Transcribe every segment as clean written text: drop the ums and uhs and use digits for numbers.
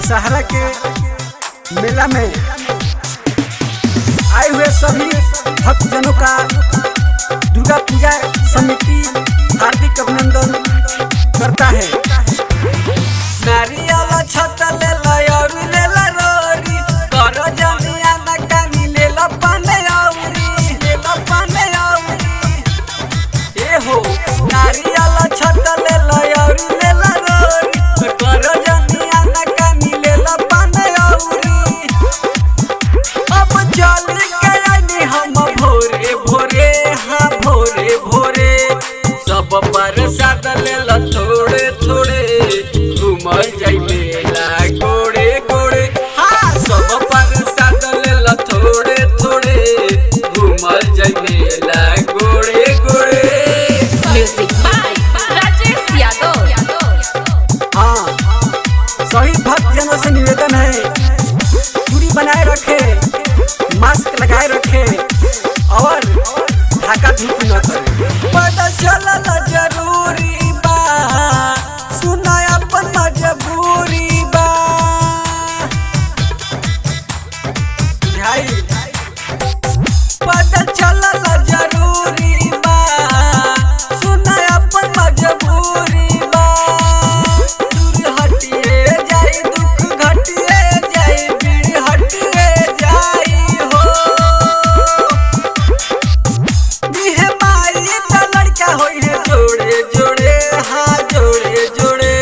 दशहरा के मेला में आए हुए सभी भक्तजनों का दुर्गा पूजा समिति हार्दिक अभिनंदन करता है। नारियल छत ले और ले रोरी कर जमिया न कानी ले पाने औरी ए हो नारियल छत ले और ले रोरी कर जमिया न कानी ले पाने औरी अब चली गए हम भोरे भोरे हाँ भोरे भोरे सब पर साथ ले थोड़े थोड़े घूमल जाई मेला गोड़े गोड़े हाँ सब पर साथ ले थोड़े थोड़े घूमल जाई मेला गोड़े गोड़े। Music by Rajesh Yadav. हाँ सभी भक्तजनों से निवेदन है दूरी बनाए रखे, मास्क लगाए रखे और ढाका धूप न करे। पता चलल जरूरी बा सुना अपन मजबूरी बा भाई पता चलल जरूरी बा सुना अपन मजबूरी बा दूर हटिए जाई दुख घटिए जाई भीड़ हटिए जाई हो दिहे माई त लड़का होई है जोड़े जोड़े हाँ जोड़े जोड़े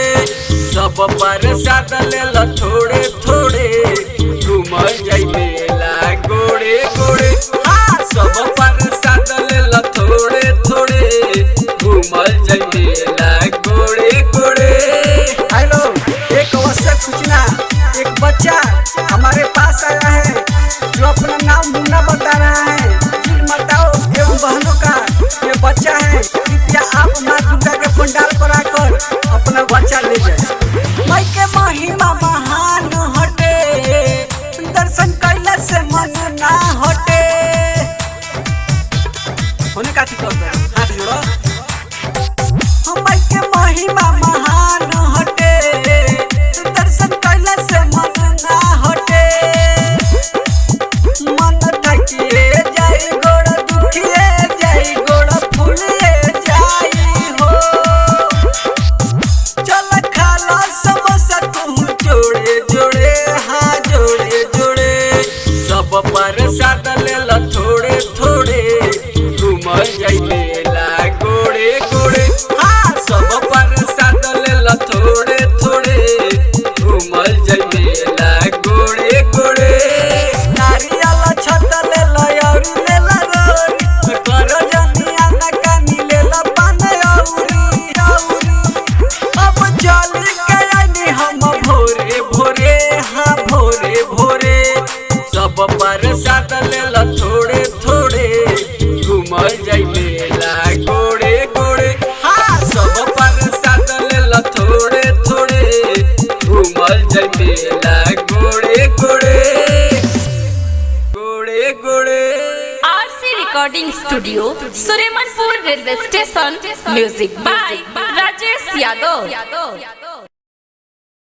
सब पर साथ ले थोड़े थोड़े घूमल जाई मेला गोड़े गोड़े हाँ सब पर साथ ले थोड़े थोड़े घूमल जाई मेला गोड़े गोड़े। हेलो एक आवश्यक सूचना, एक बच्चा हमारे पास आया है जो अपना नाम मुन्ना बता रहा है। जिन माताओं एवं बहनों का ये बच्चा है कृपया आप माँ दुर्गा के पंडाल पर आकर अपना बच्चा ले जाए। माई के महिमा महान हटे दर्शन कैला से मन ना हटे होने का ठीक होता है हाथ जोड़ो। माई के महिमा महान हटे दर्शन कैला से मन ना हटे मन थकिए जाई गोड़ दुखिए जाई गोड़ फूलिए जाई हो चल खाला समोसा तू जोड़े जोड़े हाँ जोड़े जोड़े सब पर साथ ले थोड़े थोड़े घूमल जाई मेला गोड़े गोड़े हाँ सब पर साथ ले थोड़े थोड़े घूमल जाई मेला गोड़े गोड़े। नारियल छत ले और ले रोरी कर जमिया न कानी ले पाने औरी अब चली गए हम भोरे भोरे हाँ भोरे भोरे सब पर साथ ले थोड़े थोड़े घूमल जाई मेला गोड़े गोड़े हाँ सब पर साथ ले थोड़े थोड़े घूमल जाई मेला गोड़े गोड़े गोड़े गोड़े। RC recording studio Suremanpur railway station. Music by Rajesh Yadav.